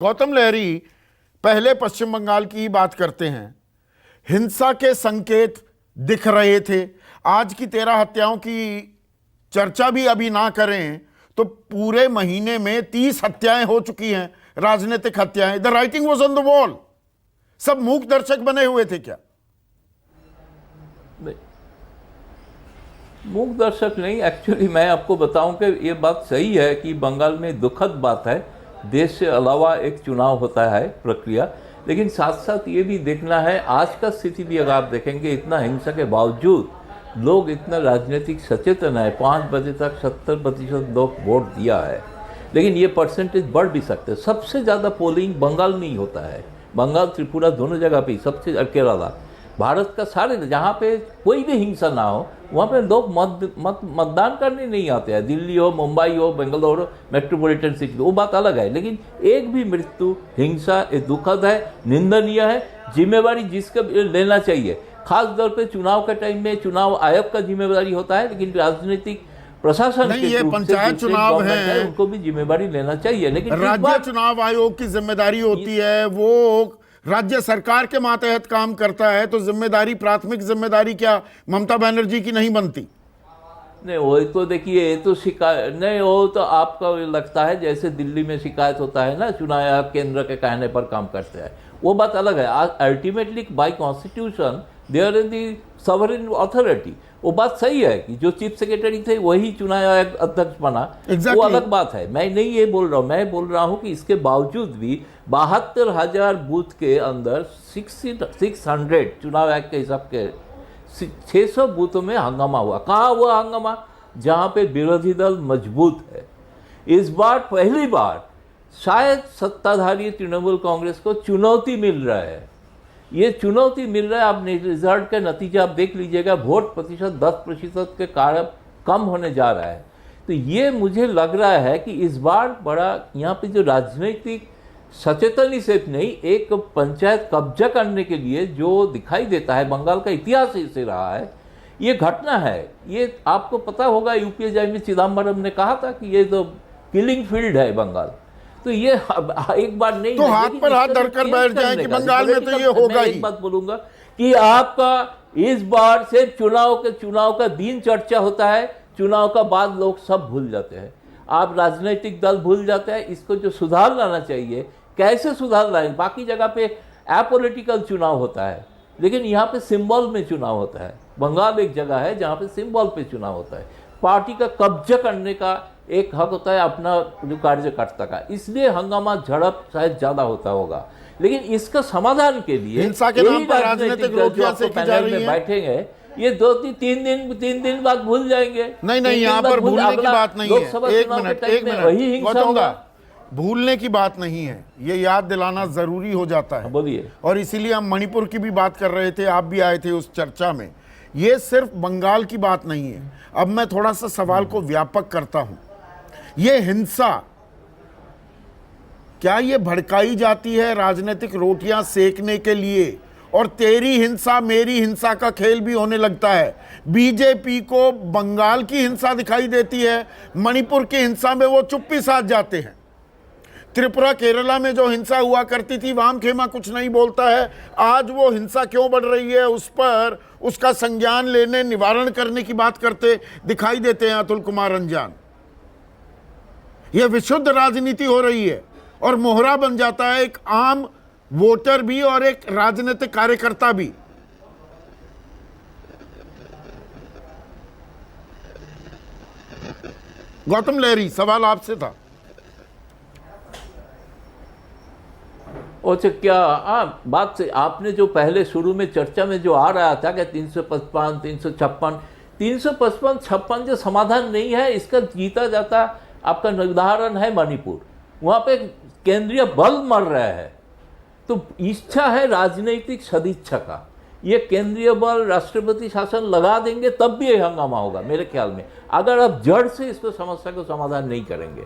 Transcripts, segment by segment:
गौतम लहरी पहले पश्चिम बंगाल की ही बात करते हैं। हिंसा के संकेत दिख रहे थे। आज की 13 हत्याओं की चर्चा भी अभी ना करें तो पूरे महीने में 30 हत्याएं हो चुकी हैं, राजनीतिक हत्याएं। The writing was on the wall. सब मूक दर्शक बने हुए थे क्या? मूक दर्शक नहीं, एक्चुअली मैं आपको बताऊं कि ये बात सही है कि बंगाल में दुखद बात है, देश से अलावा एक चुनाव होता है प्रक्रिया, लेकिन साथ साथ ये भी देखना है आज का स्थिति भी अगर आप देखेंगे इतना हिंसा के बावजूद लोग इतना राजनीतिक सचेतन है। 5 बजे तक 70% लोग वोट दिया है, लेकिन ये परसेंटेज बढ़ भी सकते हैं। सबसे ज़्यादा पोलिंग बंगाल में ही होता है, बंगाल त्रिपुरा दोनों जगह पे सबसे केरला, भारत का सारे जहाँ पे कोई भी हिंसा ना हो वहाँ पे लोग मतदान करने नहीं आते हैं। दिल्ली हो, मुंबई हो, बेंगलोर हो, मेट्रोपॉलिटन सिटी, वो बात अलग है, लेकिन एक भी मृत्यु हिंसा ये दुखद है, निंदनीय है। जिम्मेवारी जिसका लेना चाहिए, खास तौर पे चुनाव के टाइम में चुनाव आयोग का जिम्मेदारी होता है, लेकिन राजनीतिक प्रशासन नहीं, ये पंचायत चुनाव है, उनको भी जिम्मेदारी लेना चाहिए। लेकिन राज्य चुनाव आयोग की जिम्मेदारी होती है, वो राज्य सरकार के मातहत काम करता है, तो जिम्मेदारी, प्राथमिक जिम्मेदारी क्या ममता बनर्जी की नहीं बनती? नहीं, वो तो देखिए, ये तो शिकायत नहीं, वो तो आपका लगता है जैसे दिल्ली में शिकायत होता है ना, चुनाव आयोग केंद्र के कहने पर काम करते हैं, वो बात अलग है। Ultimately by constitution they are the sovereign authority. वो बात सही है कि जो चीफ सेक्रेटरी थे वही चुनाव आयोग अध्यक्ष बना, वो अलग बात है। मैं नहीं ये बोल रहा हूँ, मैं बोल रहा हूँ कि इसके बावजूद भी 72,000 बूथ के अंदर 600 चुनाव आयोग के हिसाब के 600 बूथों में हंगामा हुआ। कहाँ हुआ हंगामा? जहाँ पे विरोधी दल मजबूत है। इस बार पहली बार शायद सत्ताधारी तृणमूल कांग्रेस को चुनौती मिल रहा है। ये चुनौती मिल रहा है। आप रिजल्ट का नतीजा आप देख लीजिएगा, वोट प्रतिशत 10% के कारण कम होने जा रहा है। तो ये मुझे लग रहा है कि इस बार बड़ा यहाँ पे जो राजनीतिक सचेतनी सिर्फ नहीं, एक पंचायत कब्जा करने के लिए जो दिखाई देता है, बंगाल का इतिहास इससे रहा है, ये घटना है। ये आपको पता होगा, यूपीए में चिदम्बरम ने कहा था कि ये तो किलिंग फील्ड है बंगाल। तो ये एक बार नहीं, तो हाथ पर हाथ धरकर बैठ जाए कि बंगाल में तो ये होगा ही। एक बात बोलूंगा कि आपका इस बार सिर्फ चुनाव का दिन चर्चा होता है, चुनाव का बाद लोग सब भूल जाते हैं। आप राजनीतिक दल भूल जाते हैं। इसको जो सुधार लाना चाहिए, कैसे सुधार लाए? बाकी जगह पे अपॉलिटिकल चुनाव होता है, लेकिन यहाँ पे सिंबल में चुनाव होता है। बंगाल एक जगह है जहाँ पे सिंबल पे चुनाव होता है। पार्टी का कब्जा करने का एक हक होता है अपना जो कार्यकर्ता का, इसलिए हंगामा झड़प शायद ज्यादा होता होगा। लेकिन इसका समाधान के लिए हिंसा के नाम पर राजनीतिक रोटियां सेकी जा रही हैं। बैठेंगे, ये 2-3 दिन बाद भूल जाएंगे। नहीं, यहाँ पर भूलने की बात नहीं है। एक मिनट वही हिंसा होगा। भूलने की बात नहीं है, ये याद दिलाना जरूरी हो जाता है। बोलिए। और इसीलिए हम मणिपुर की भी बात कर रहे थे, आप भी आए थे उस चर्चा में। ये सिर्फ बंगाल की बात नहीं है। अब मैं थोड़ा सा सवाल को व्यापक करता हूं। ये हिंसा क्या ये भड़काई जाती है राजनीतिक रोटियां सेकने के लिए? और तेरी हिंसा मेरी हिंसा का खेल भी होने लगता है। बीजेपी को बंगाल की हिंसा दिखाई देती है, मणिपुर की हिंसा में वो चुप्पी साध जाते हैं। त्रिपुरा केरला में जो हिंसा हुआ करती थी, वाम खेमा कुछ नहीं बोलता है। आज वो हिंसा क्यों बढ़ रही है, उस पर उसका संज्ञान लेने, निवारण करने की बात करते दिखाई देते हैं अतुल कुमार रंजान। यह विशुद्ध राजनीति हो रही है और मोहरा बन जाता है एक आम वोटर भी और एक राजनीतिक कार्यकर्ता भी। गौतम लहरी, सवाल आपसे था। अच्छा, क्या बात से आपने जो पहले शुरू में चर्चा में जो आ रहा था कि 355, 356 जो समाधान नहीं है, इसका जीता जाता आपका उदाहरण है मणिपुर। वहाँ पे केंद्रीय बल मर रहा है, तो इच्छा है राजनीतिक सदिच्छा का। ये केंद्रीय बल, राष्ट्रपति शासन लगा देंगे तब भी ये हंगामा होगा मेरे ख्याल में, अगर आप जड़ से इसको समस्या को समाधान नहीं करेंगे।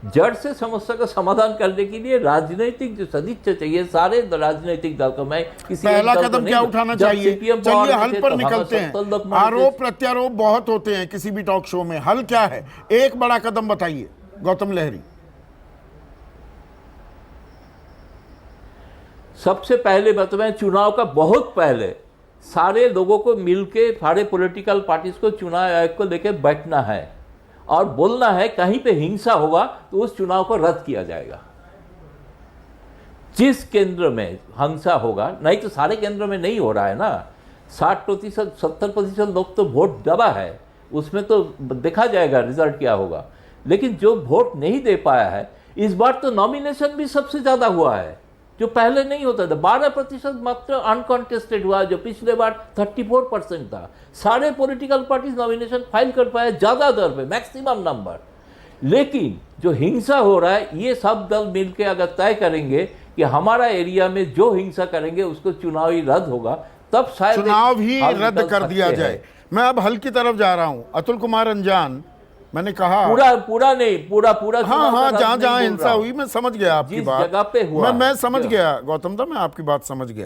जड़ से समस्या का समाधान करने के लिए राजनीतिक जो सदिच्छा चाहिए सारे राजनीतिक दल को। मैं किसी पहला कदम क्या उठाना चाहिए? चलिए हल पर निकलते हैं। आरोप प्रत्यारोप बहुत होते हैं किसी भी टॉक शो में, हल क्या है? एक बड़ा कदम बताइए गौतम लहरी। सबसे पहले बताएं, चुनाव का बहुत पहले सारे लोगों को मिलके, सारे पॉलिटिकल पार्टीज को चुनाव आयोग को लेकर बैठना है और बोलना है कहीं पे हिंसा होगा तो उस चुनाव को रद्द किया जाएगा। जिस केंद्र में हिंसा होगा, नहीं तो सारे केंद्र में नहीं हो रहा है ना, 60% 70% लोग तो वोट दबा है, उसमें तो देखा जाएगा रिजल्ट क्या होगा। लेकिन जो वोट नहीं दे पाया है, इस बार तो नॉमिनेशन भी सबसे ज्यादा हुआ है, जो पहले नहीं होता था। 12% मात्र अनकॉन्टेस्टेड हुआ, जो पिछले बार 34% था। सारे पॉलिटिकल पार्टीज नॉमिनेशन फाइल कर पाए ज्यादा दर पे, मैक्सिमम नंबर। लेकिन जो हिंसा हो रहा है, ये सब दल मिलकर अगर तय करेंगे कि हमारा एरिया में जो हिंसा करेंगे उसको चुनावी रद्द होगा, तब शायद चुनाव ही हल रद्द निकल कर दिया सकते जाए। हैं। मैं अब हल की तरफ जा रहा हूं। अतुल कुमार अंजान, मैंने कहा पूरा नहीं, पूरा हाँ चुनाव का हाँ, रद्द जहां नहीं जहां बोल हिंसा रहा हूं। हुई मैं समझ गया आपकी जिस बात। जगह पे हुआ मैं है, समझ गया गौतम दा, मैं आपकी बात समझ गया।